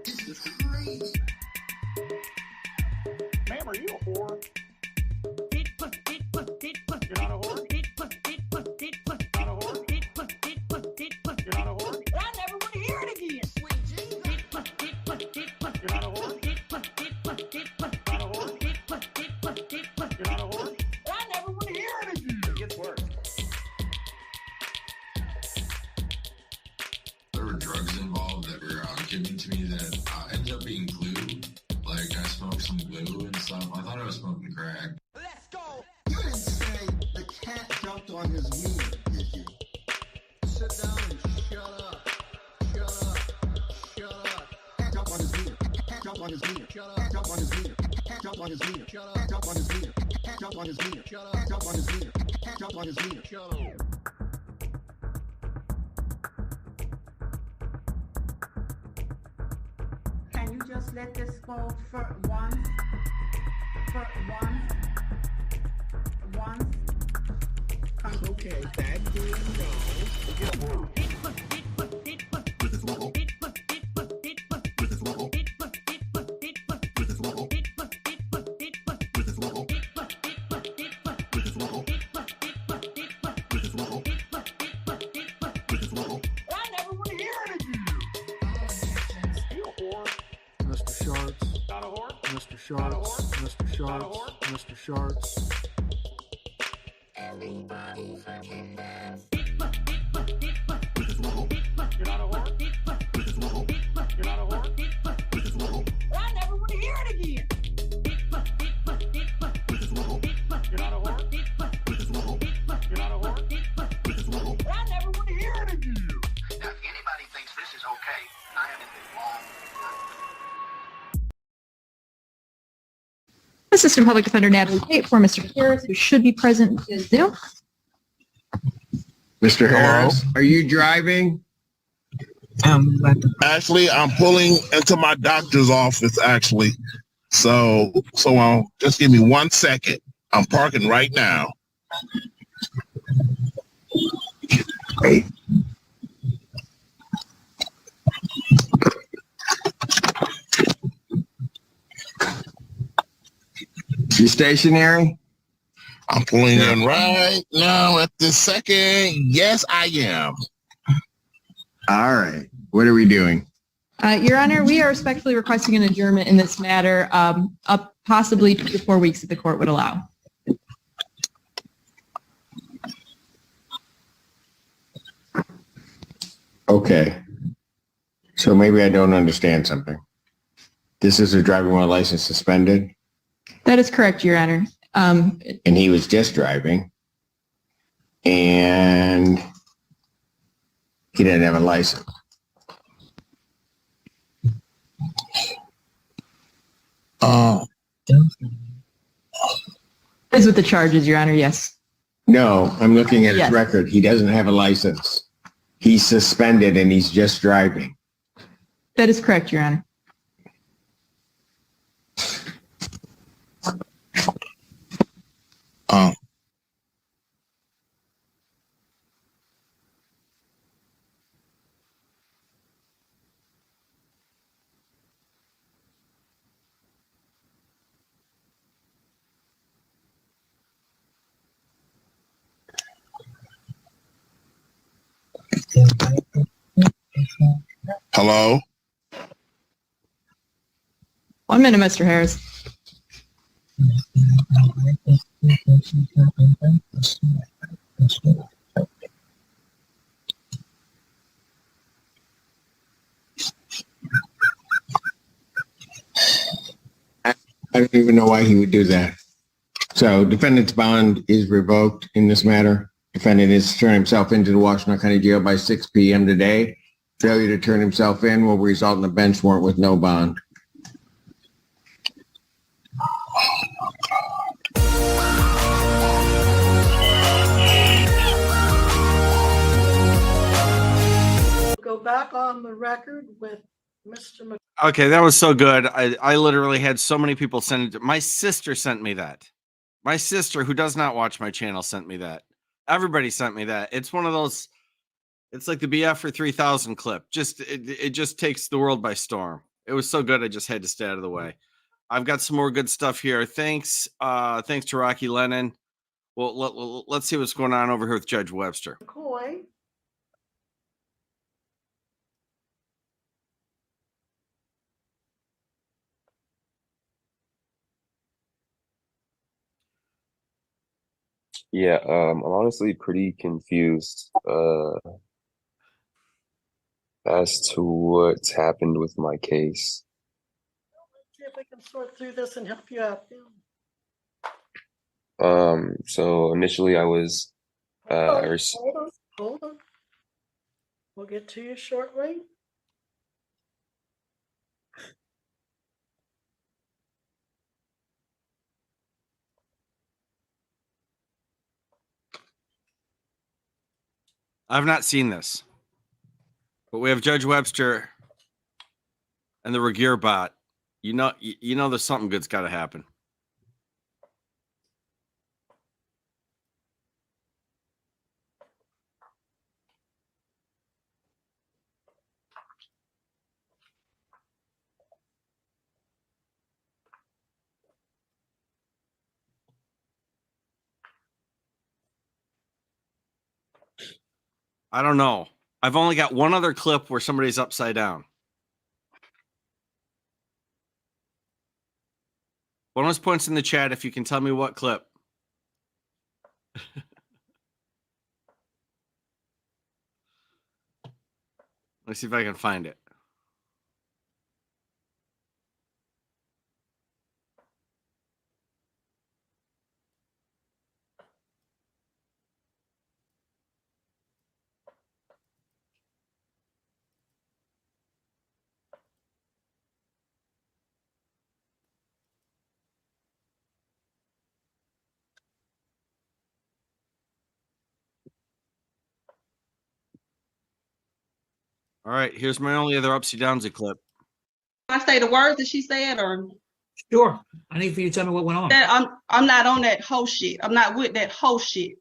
This is crazy. Ma'am, are you a whore? You're not a whore? Not a whore? You're not a whore? I never want to hear it again. Sweet Jesus. You're not a whore? Not a whore? You're not a whore? I never want to hear it again. It gets worse. There were drugs involved that were given to me that ended up being glue. Like, I smoked some glue and stuff. I thought I was smoking crack. Let's go. You didn't say the cat jumped on his wiener, did you? Sit down and shut up. Shut up. Shut up. Cat jumped on his wiener. Cat jumped on his wiener. Shut up. Cat jumped on his wiener. Cat jumped on his wiener. Shut up. Cat jumped on his wiener. Cat jumped on his wiener. Shut up. Cat jumped on his wiener. Cat jumped on his wiener. Shut up. Can you just let this go for once? For once? Once? Okay, that didn't go. I never want to hear it again. Are you a whore? Mr. Sharks, Not a whore? Mr. Sharks, Mr. Sharks, Mr. Sharks. You're not a whore? You're not a whore? I never want to hear it again. You're not a whore? You're not a whore? I never want to hear it again. Now, if anybody thinks this is okay, I am in the wrong group. Assistant Public Defender Natalie Tate for Mr. Harris, who should be present via Zoom. Mr. Harris, are you driving? Actually, I'm pulling into my doctor's office, actually. So just give me 1 second. I'm parking right now. Wait. You stationary? I'm pulling in right now at this second. Yes, I am. All right. What are we doing? Your Honor, we are respectfully requesting an adjournment in this matter, up possibly 2 to 4 weeks if the court would allow. Okay. So maybe I don't understand something. This is a driving while license suspended, That is correct, Your Honor. and he was just driving, and he didn't have a license. Is with the charges, Your Honor, yes. No, I'm looking at his Yes. record. He doesn't have a license. He's suspended and he's just driving. That is correct, Your Honor. Hello? 1 minute, Mr. Harris. I don't even know why he would do that. So defendant's bond is revoked in this matter. Defendant is to turn himself into the Washington County Jail by 6 p.m. today. Failure to turn himself in will result in a bench warrant with no bond. Go back on the record with Mr. Mc. Okay, that was so good. I literally had so many people send it. My sister sent me that. My sister, who does not watch my channel, sent me that. Everybody sent me that. It's one of those It's like the BF for 3000 clip. It just takes the world by storm. It was so good, I just had to stay out of the way. I've got some more good stuff here. Thanks to Rocky Lennon. Well, let's see what's going on over here with Judge Webster. McCoy. Yeah, I'm honestly pretty confused as to what's happened with my case. Let's see if I can sort through this and help you out. So initially I was Hold on. We'll get to you shortly. I've not seen this, but we have Judge Webster and the Regeer bot. You know there's something good's got to happen. I don't know. I've only got one other clip where somebody's upside down. Bonus points in the chat if you can tell me what clip. Let's see if I can find it. All right, here's my only other upsy downsy clip. Can I say the words that she said, or Sure. I need for you to tell me what went on. that I'm not on that whole shit. I'm not with that whole shit.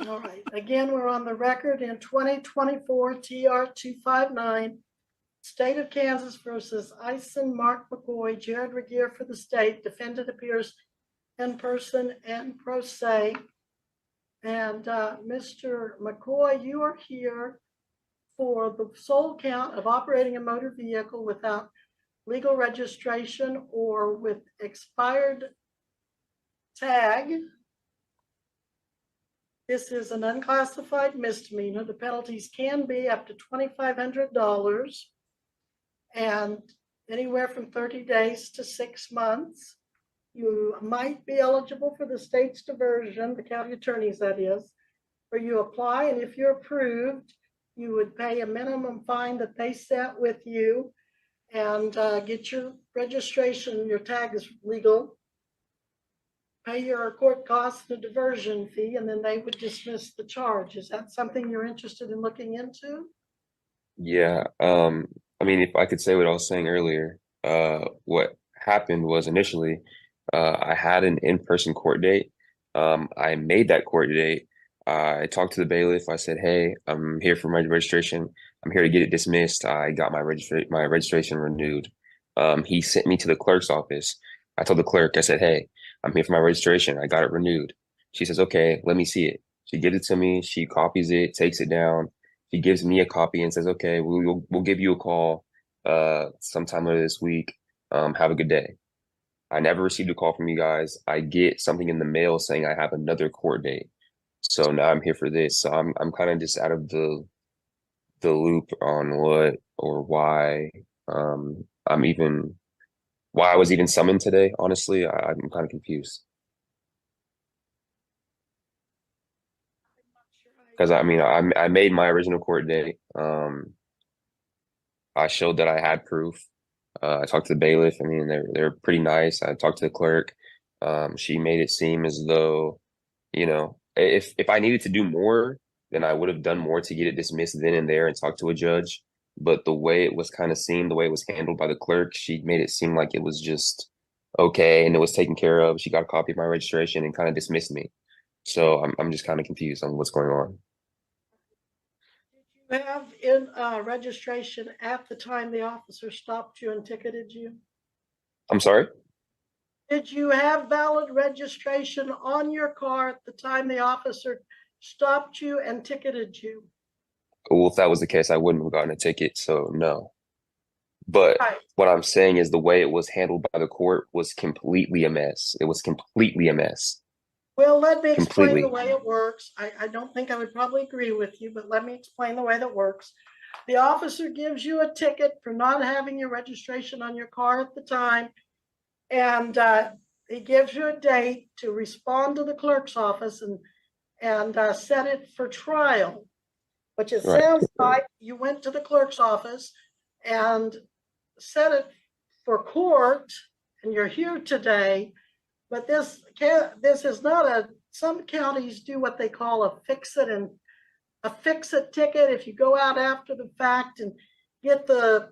All right. Again, we're on the record in 2024 TR 259, State of Kansas versus Ison Mark McCoy, Jared Regeer for the state. Defendant appears in person and pro se. And Mr. McCoy, you are here for the sole count of operating a motor vehicle without legal registration or with expired tag. This is an unclassified misdemeanor. The penalties can be up to $2,500 and anywhere from 30 days to 6 months. You might be eligible for the state's diversion, the county attorney's that is, where you apply, and if you're approved, you would pay a minimum fine that they set with you and get your registration, your tag is legal, pay your court costs, the diversion fee, and then they would dismiss the charge. Is that something you're interested in looking into? Yeah, I mean, if I could say what I was saying earlier, what happened was initially I had an in-person court date. I made that court date. I talked to the bailiff. I said, "Hey, I'm here for my registration. I'm here to get it dismissed." I got my registration renewed. He sent me to the clerk's office. I told the clerk, I said, "Hey, I'm here for my registration. I got it renewed." She says, "Okay, let me see it." She gives it to me. She copies it, takes it down. She gives me a copy and says, "Okay, we'll give you a call sometime later this week. Have a good day." I never received a call from you guys. I get something in the mail saying I have another court date. So now I'm here for this. So I'm kind of just out of the loop on what or why why I was even summoned today. Honestly, I'm kind of confused. Because I mean, I made my original court date. I showed that I had proof. I talked to the bailiff. I mean, they're pretty nice. I talked to the clerk. She made it seem as though, you know, if I needed to do more, then I would have done more to get it dismissed then and there and talk to a judge. But the way it was kind of seen, the way it was handled by the clerk, she made it seem like it was just okay and it was taken care of. She got a copy of my registration and kind of dismissed me. So I'm just kind of confused on what's going on. Did you have in registration at the time the officer stopped you and ticketed you? I'm sorry? Did you have valid registration on your car at the time the officer stopped you and ticketed you? Well, if that was the case, I wouldn't have gotten a ticket, so no. But Right. what I'm saying is the way it was handled by the court was completely a mess. It was completely a mess. Well, let me explain the Completely. way it works. I don't think I would probably agree with you, but let me explain the way that works. The officer gives you a ticket for not having your registration on your car at the time, and he gives you a date to respond to the clerk's office and set it for trial, which it Right. sounds like you went to the clerk's office and set it for court, and you're here today. But this is not a, some counties do what they call a fix-it ticket. If you go out after the fact and get the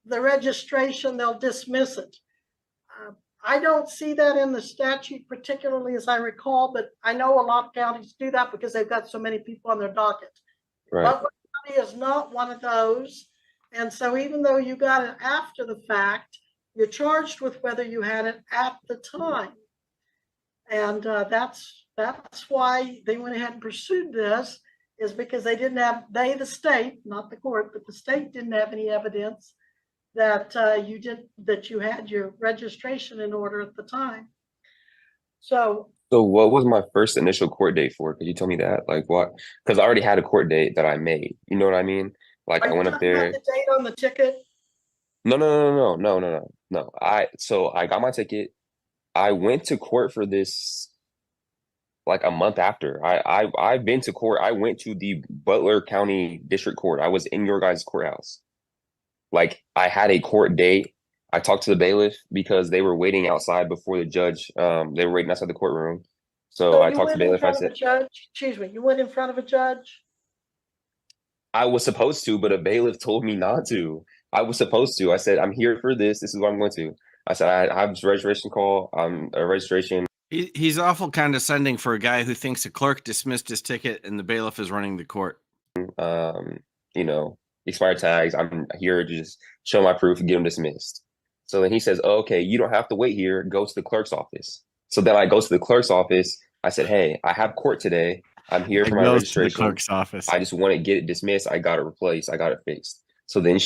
registration, they'll dismiss it. I don't see that in the statute particularly as I recall, but I know a lot of counties do that because they've got so many people on their docket. Right. But County is not one of those. And so even though you got it after the fact, you're charged with whether you had it at the time. And that's why they went ahead and pursued this, is because they didn't have, the state, not the court, but the state didn't have any evidence that you had your registration in order at the time. So what was my first initial court date for? Could you tell me that? Like what? Because I already had a court date that I made. You know what I mean? Like I went up there. The date on the ticket? No. So I got my ticket. I went to court for this like a month after. I've been to court. I went to the Butler County District Court. I was in your guys' courthouse. Like I had a court date. I talked to the bailiff because they were waiting outside before the judge. They were waiting outside the courtroom. So I talked to the bailiff. I said, excuse me, you went in front of a judge? I was supposed to, but a bailiff told me not to. I was supposed to. I said, I'm here for this. This is what I'm going to. I said, I have this registration call. A registration. He's awful condescending for a guy who thinks a clerk dismissed his ticket and the bailiff is running the court. You know, expired tags. I'm here to just show my proof and get them dismissed. So then he says, oh, okay, you don't have to wait here. Go to the clerk's office. So then I go to the clerk's office. I said, hey, I have court today. I'm here for my registration. To the clerk's office. I just want to get it dismissed. I got it replaced. I got it fixed. So then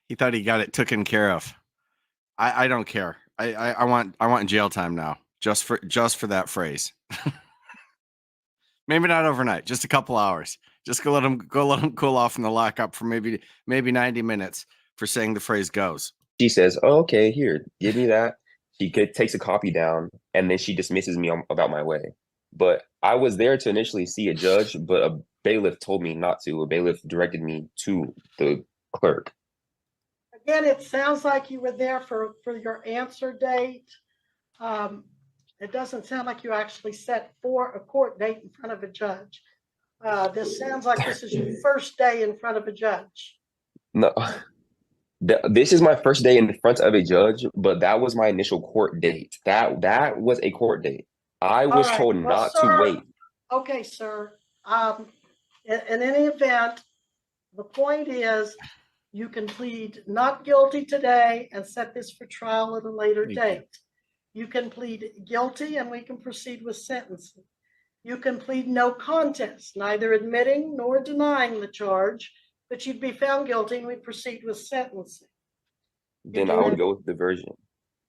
he thought he got it taken care of. I don't care. I want jail time now. Just for that phrase. Maybe not overnight, just a couple hours. Just go let him cool off in the lockup for maybe 90 minutes for saying the phrase goes. She says, oh, okay, here, give me that. She takes a copy down and then she dismisses me about my way. But I was there to initially see a judge, but a bailiff told me not to. A bailiff directed me to the clerk. Again, it sounds like you were there for your answer date. It doesn't sound like you actually set for a court date in front of a judge. This sounds like this is your first day in front of a judge. No, this is my first day in front of a judge, but that was my initial court date. That was a court date. I was told not to wait. Okay, sir. In any event, the point is you can plead not guilty today and set this for trial at a later date. You can plead guilty and we can proceed with sentencing. You can plead no contest, neither admitting nor denying the charge, but you'd be found guilty and we proceed with sentencing. Then I would go with diversion.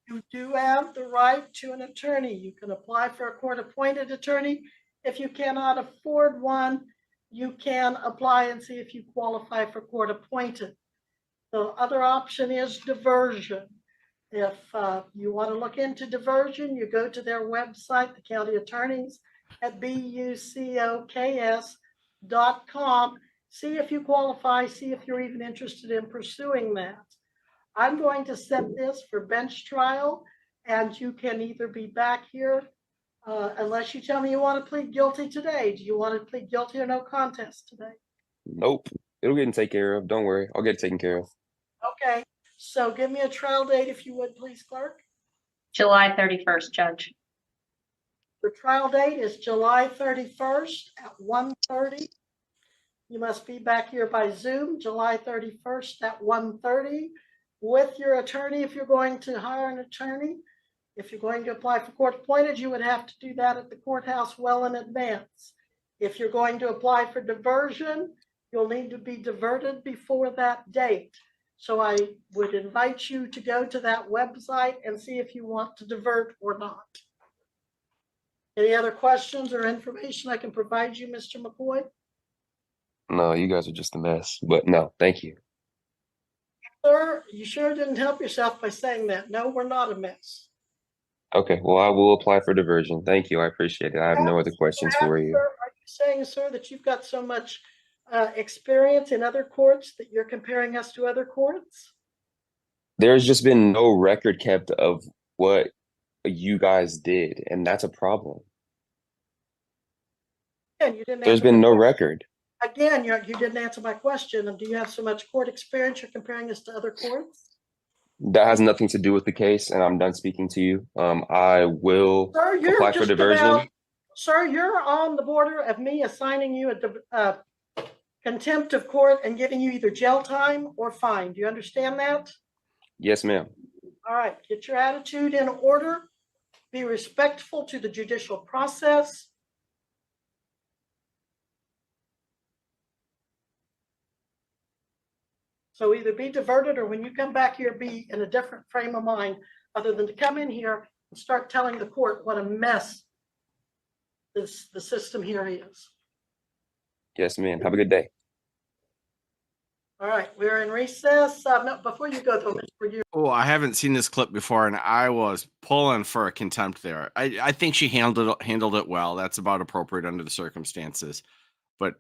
You do have the right to an attorney. You can apply for a court-appointed attorney. If you cannot afford one, you can apply and see if you qualify for court-appointed. The other option is diversion. If you want to look into diversion, you go to their website, the county attorneys at bucoks.com. See if you qualify, see if you're even interested in pursuing that. I'm going to set this for bench trial, and you can either be back here unless you tell me you want to plead guilty today. Do you want to plead guilty or no contest today? Nope. It'll get taken care of. Don't worry. I'll get it taken care of. Okay. So give me a trial date if you would, please, clerk. July 31st, Judge. The trial date is July 31st at 1:30. You must be back here by Zoom, July 31st at 1:30 with your attorney if you're going to hire an attorney. If you're going to apply for court appointed, you would have to do that at the courthouse well in advance. If you're going to apply for diversion, you'll need to be diverted before that date. So I would invite you to go to that website and see if you want to divert or not. Any other questions or information I can provide you, Mr. McCoy? No, you guys are just a mess. But no, thank you. Sir, you sure didn't help yourself by saying that. No, we're not a mess. Okay, well, I will apply for diversion. Thank you. I appreciate it. I have no other questions for you. Sir, are you saying, sir, that you've got so much experience in other courts that you're comparing us to other courts? There's just been no record kept of what you guys did, and that's a problem. And you didn't There's been no record. Again, you didn't answer my question. And do you have so much court experience you're comparing us to other courts? That has nothing to do with the case, and I'm done speaking to you. I will apply for diversion. Sir, you're on the border of me assigning you a contempt of court and giving you either jail time or fine. Do you understand that? Yes, ma'am. All right, get your attitude in order. Be respectful to the judicial process. So either be diverted or when you come back here, be in a different frame of mind other than to come in here and start telling the court what a mess the system here is. Yes, ma'am. Have a good day. All right, we're in recess. No, before you go, though, Mr. You. Oh, I haven't seen this clip before, and I was pulling for a contempt there. I think she handled it well. That's about appropriate under the circumstances. But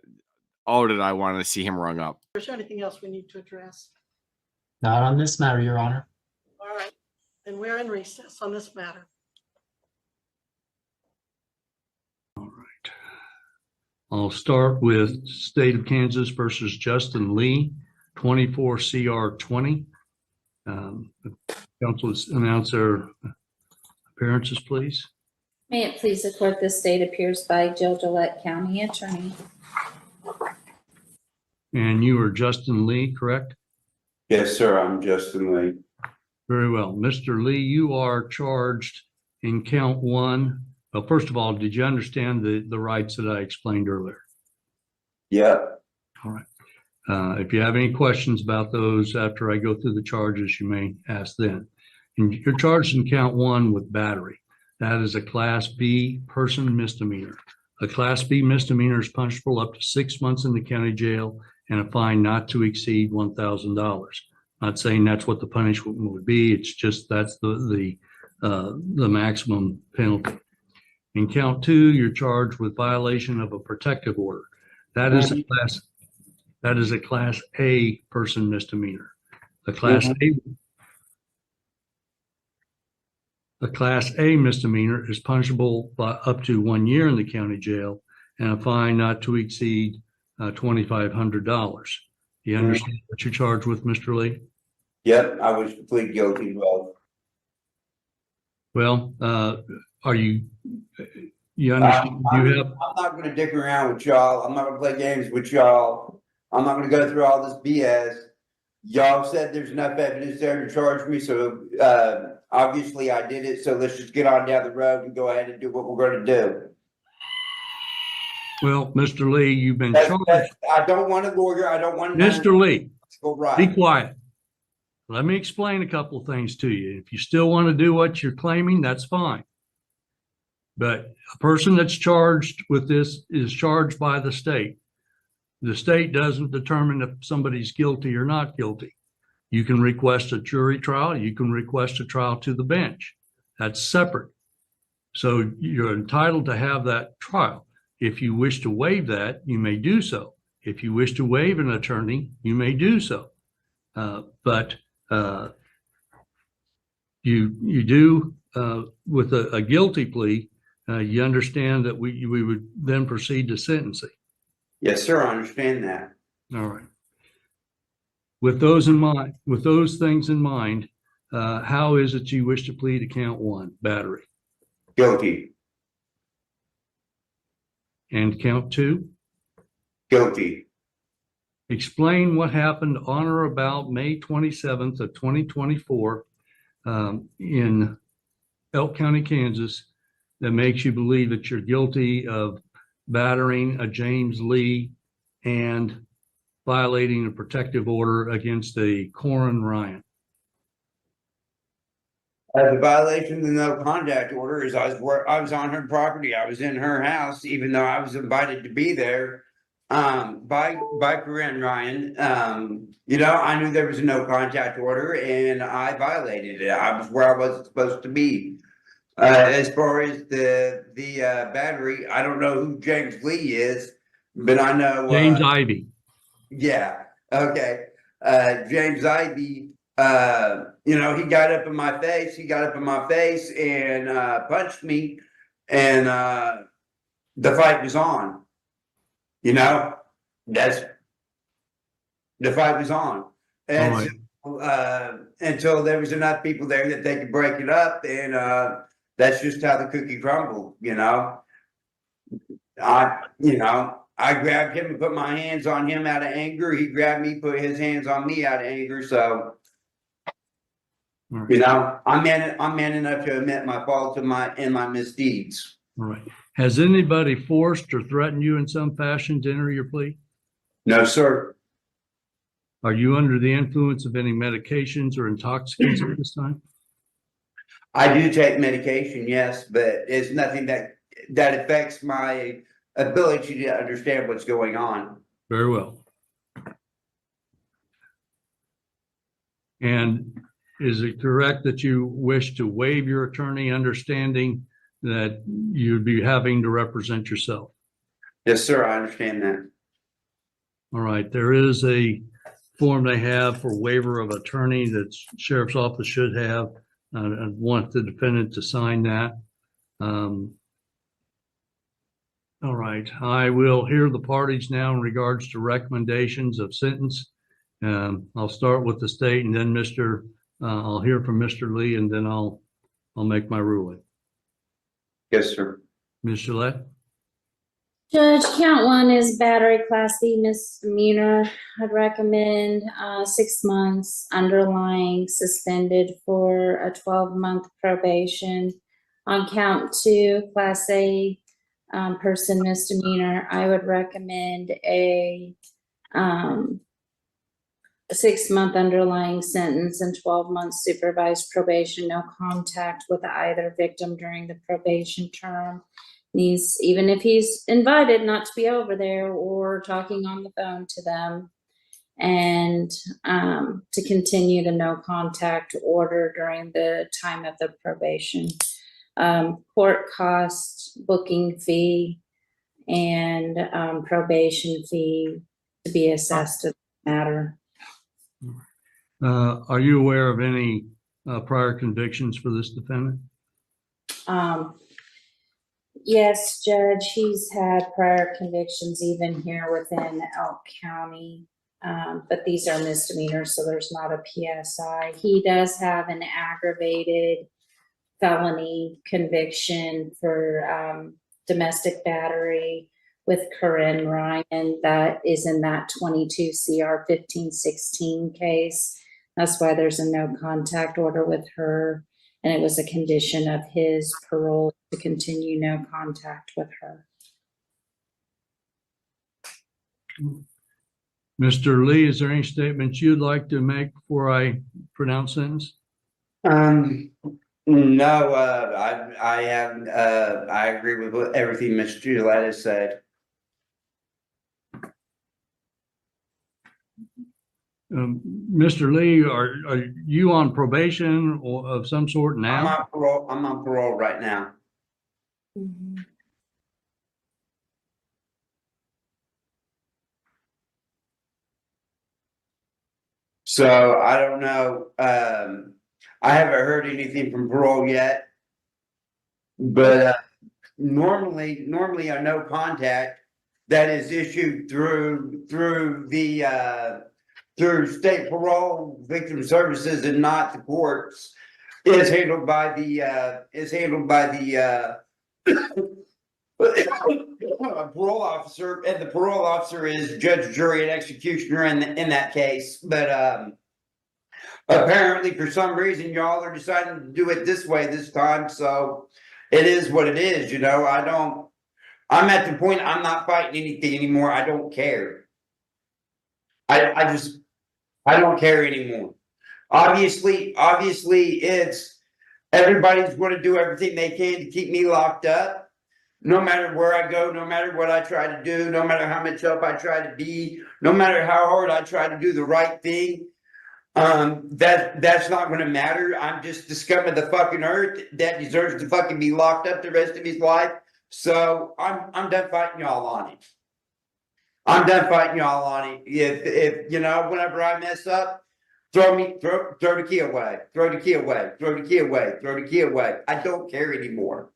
oh, did I want to see him rung up? Is there anything else we need to address? Not on this matter, Your Honor. All right, and we're in recess on this matter. I'll start with State of Kansas versus Justin Lee, 24 CR 20. Council, announce their appearances, please. May it please the court, this state appears by Jill Gillette, County Attorney. And you are Justin Lee, correct? Yes, sir. I'm Justin Lee. Very well. Mr. Lee, you are charged in count one. Well, first of all, did you understand the rights that I explained earlier? Yeah. All right. If you have any questions about those after I go through the charges, you may ask then. And you're charged in count one with battery. That is a Class B person misdemeanor. A Class B misdemeanor is punishable up to 6 months in the county jail and a fine not to exceed $1,000. Not saying that's what the punishment would be. It's just that's the maximum penalty. In count two, you're charged with violation of a protective order. That is a class A person misdemeanor. A class A misdemeanor is punishable by up to 1 year in the county jail and a fine not to exceed $2,500. You understand what you're charged with, Mr. Lee? Yep, I was plead guilty to both. Well, are you understand? I'm not going to dick around with y'all. I'm not going to play games with y'all. I'm not going to go through all this BS. Y'all said there's enough evidence there to charge me, so obviously I did it. So let's just get on down the road and go ahead and do what we're going to do. Well, Mr. Lee, you've been charged. I don't want a lawyer. I don't want Mr. Lee, right. Be quiet. Let me explain a couple of things to you. If you still want to do what you're claiming, that's fine. But a person that's charged with this is charged by the state. The state doesn't determine if somebody's guilty or not guilty. You can request a jury trial. You can request a trial to the bench. That's separate. So you're entitled to have that trial. If you wish to waive that, you may do so. If you wish to waive an attorney, you may do so. But you do with a guilty plea, you understand that we would then proceed to sentencing. Yes, sir. I understand that. All right. With those in mind, with those things in mind, how is it you wish to plead to count one, battery? Guilty. And count two? Guilty. Explain what happened on or about May 27th of 2024 in Elk County, Kansas, that makes you believe that you're guilty of battering a James Lee and violating a protective order against a Corin Ryan. The violation of the no contact order is I was on her property. I was in her house, even though I was invited to be there. By Corinne Ryan. I knew there was a no contact order and I violated it. I was where I wasn't supposed to be. As far as the battery, I don't know who James Lee is, but I know James Ivy. Yeah. Okay. James Ivy. He got up in my face. He got up in my face and punched me, and the fight was on. That's the fight was on, and until there was enough people there that they could break it up, and that's just how the cookie crumbled. I grabbed him and put my hands on him out of anger. He grabbed me, put his hands on me out of anger. So, I'm man enough to admit my fault and my misdeeds. All right. Has anybody forced or threatened you in some fashion to enter your plea? No, sir. Are you under the influence of any medications or intoxicants at this time? I do take medication, yes, but it's nothing that affects my ability to understand what's going on. Very well. And is it correct that you wish to waive your attorney, understanding that you'd be having to represent yourself? Yes, sir. I understand that. All right. There is a form they have for waiver of attorney that sheriff's office should have. I want the defendant to sign that. All right. I will hear the parties now in regards to recommendations of sentence. I'll start with the state, and then I'll hear from Mr. Lee, and then I'll make my ruling. Yes, sir. Ms. Gillette? Judge, count one is battery class B misdemeanor. I'd recommend 6 months underlying suspended for a 12-month probation. On count two, class A person misdemeanor, I would recommend a 6-month underlying sentence and 12 months supervised probation, no contact with either victim during the probation term. Even if he's invited, not to be over there or talking on the phone to them, and to continue the no contact order during the time of the probation. Court cost, booking fee, and probation fee to be assessed to the matter. Are you aware of any prior convictions for this defendant? Yes, Judge, he's had prior convictions even here within Elk County, but these are misdemeanors, so there's not a PSI. He does have an aggravated felony conviction for domestic battery with Corinne Ryan. That is in that 22 CR 1516 case. That's why there's a no contact order with her. And it was a condition of his parole to continue no contact with her. Mr. Lee, is there any statements you'd like to make before I pronounce sentence? No, I haven't. I agree with everything Mr. Gillette has said. Mr. Lee, are you on probation or of some sort now? I'm on parole right now. Mm-hmm. So I don't know. I haven't heard anything from parole yet, but normally a no contact that is issued through state parole victim services and not the courts is handled by the a parole officer, and the parole officer is judge, jury, and executioner in that case. But apparently, for some reason, y'all are deciding to do it this way this time. So it is what it is. You know, I'm at the point I'm not fighting anything anymore. I don't care. I don't care anymore. Obviously, it's everybody's going to do everything they can to keep me locked up. No matter where I go, no matter what I try to do, no matter how much help I try to be, no matter how hard I try to do the right thing, that's not going to matter. I'm just the scum of the fucking earth that deserves to fucking be locked up the rest of his life. So I'm done fighting y'all on it. I'm done fighting y'all on it. If you know, whenever I mess up, throw the key away, throw the key away, throw the key away, throw the key away. I don't care anymore.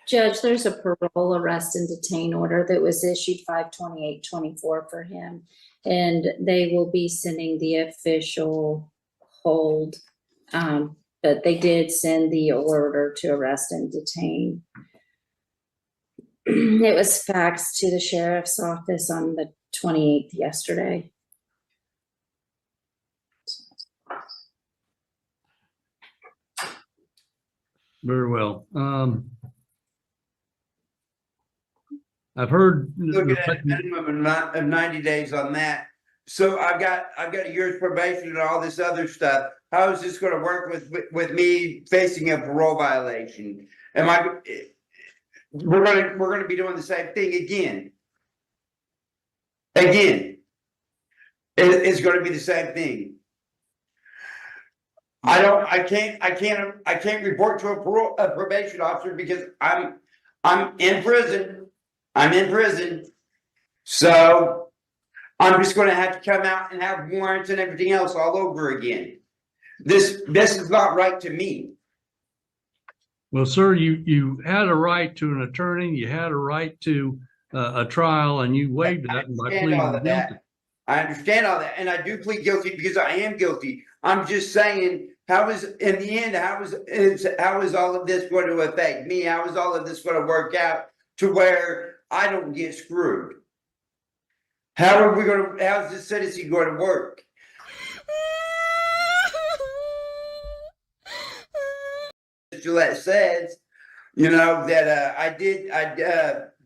Judge, there's a parole arrest and detain order that was issued 5/28/24 for him, and they will be sending the official hold. But they did send the order to arrest and detain. It was faxed to the sheriff's office on the 28th yesterday. Very well. I've heard. Looking at a minimum of 90 days on that. So I've got a year's probation and all this other stuff. How is this going to work with me facing a parole violation? We're gonna be doing the same thing again. It's going to be the same thing. I can't report to a probation officer because I'm in prison. I'm in prison. So I'm just going to have to come out and have warrants and everything else all over again. This is not right to me. Well, sir, you had a right to an attorney. You had a right to a trial, and you waived that by pleading guilty. I understand all that, and I do plead guilty because I am guilty. I'm just saying, how is all of this going to affect me? How is all of this going to work out to where I don't get screwed? How's this citizen going to work? Gillette says, you know, that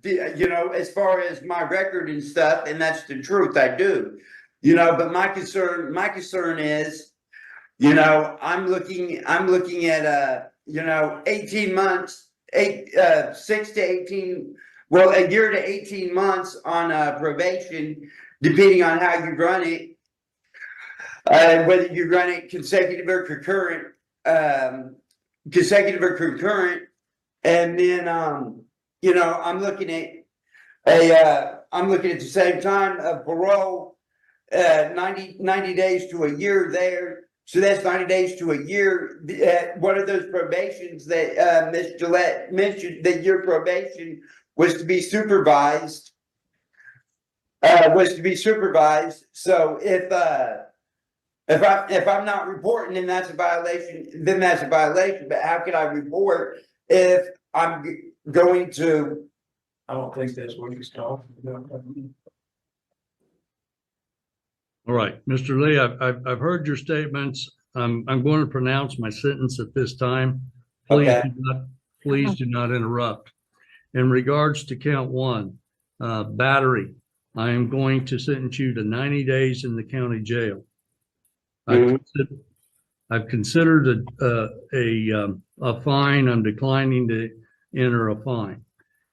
you know, as far as my record and stuff, and that's the truth, I do. You know, but my concern is, you know, I'm looking at you know, 18 months, 6 to 18, well, a year to 18 months on probation, depending on how you run it, whether you run it consecutive or concurrent, and then you know, I'm looking at the same time of parole, 90 days to a year there. So that's 90 days to a year. One of those probations that Ms. Gillette mentioned, that your probation was to be supervised. So if I'm not reporting, then that's a violation. But how can I report if I'm going to? I don't think that's what he's talking about. All right, Mr. Lee, I've heard your statements. I'm going to pronounce my sentence at this time. Please do not interrupt. In regards to count one, battery, I am going to sentence you to 90 days in the county jail. I've considered a fine. I'm declining to enter a fine.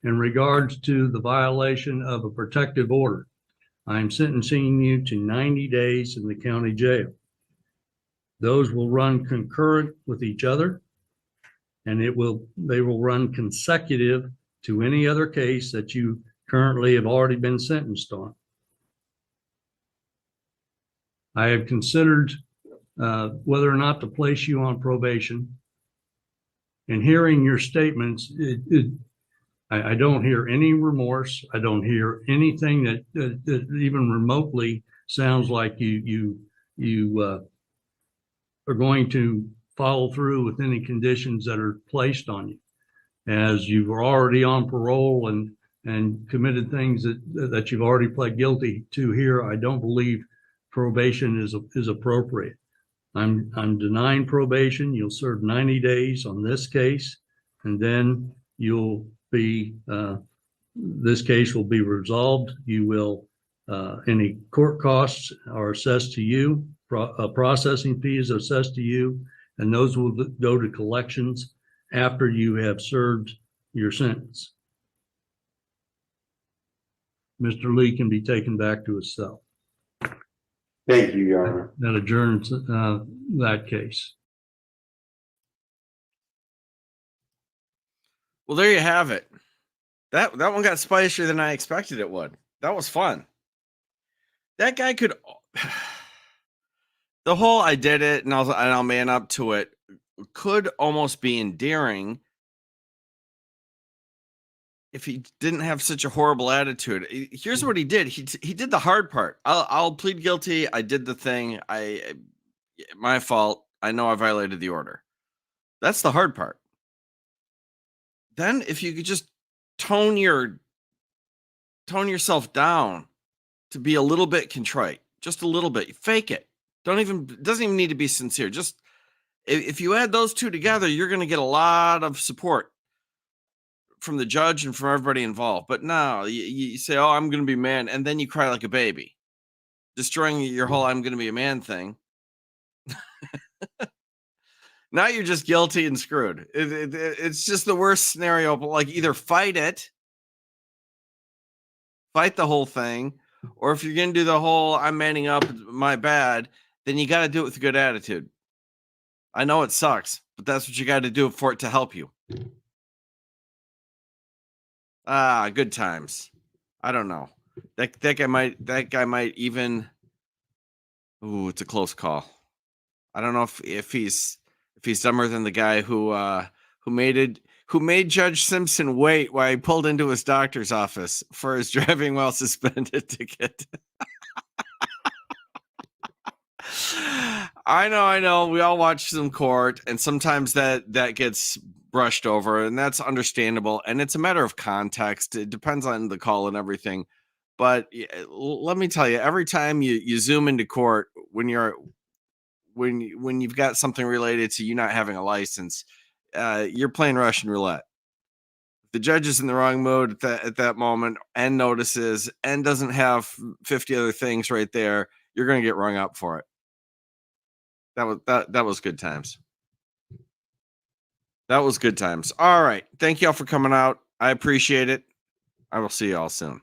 In regards to the violation of a protective order, I'm sentencing you to 90 days in the county jail. Those will run concurrent with each other, and they will run consecutive to any other case that you currently have already been sentenced on. I have considered whether or not to place you on probation. And hearing your statements, I don't hear any remorse. I don't hear anything that even remotely sounds like you are going to follow through with any conditions that are placed on you. as you were already on parole and committed things that you've already pled guilty to here, I don't believe probation is appropriate. I'm denying probation. You'll serve 90 days on this case, and then you'll be, this case will be resolved. You will, any court costs are assessed to you, processing fees are assessed to you, and those will go to collections after you have served your sentence. Mr. Lee can be taken back to his cell. Thank you, Your Honor. That adjourns that case. Well, there you have it. That one got spicier than I expected it would. That was fun. That guy could. The whole "I did it" and I'll man up to it could almost be endearing if he didn't have such a horrible attitude. Here's what he did. He did the hard part. I'll plead guilty. I did the thing. My fault. I know I violated the order. That's the hard part. Then if you could just tone yourself down to be a little bit contrite, just a little bit, fake it. Doesn't even need to be sincere. Just if you add those two together, you're going to get a lot of support from the judge and from everybody involved. But no, you say, "Oh, I'm going to be man," and then you cry like a baby, destroying your whole "I'm going to be a man" thing. Now you're just guilty and screwed. It's just the worst scenario. But like, either fight the whole thing, or if you're going to do the whole "I'm manning up, my bad," then you got to do it with a good attitude. I know it sucks, but that's what you got to do for it to help you. Good times. I don't know. That guy might even. Ooh, it's a close call. I don't know if he's dumber than the guy who made Judge Simpson wait while he pulled into his doctor's office for his driving while suspended ticket. I know. We all watch some court, and sometimes that gets brushed over, and that's understandable. And it's a matter of context. It depends on the call and everything. But let me tell you, every time you zoom into court when you've got something related to you not having a license, you're playing Russian roulette. The judge is in the wrong mood at that moment and notices and doesn't have 50 other things right there, you're going to get rung up for it. That was good times. That was good times. All right. Thank you all for coming out. I appreciate it. I will see you all soon.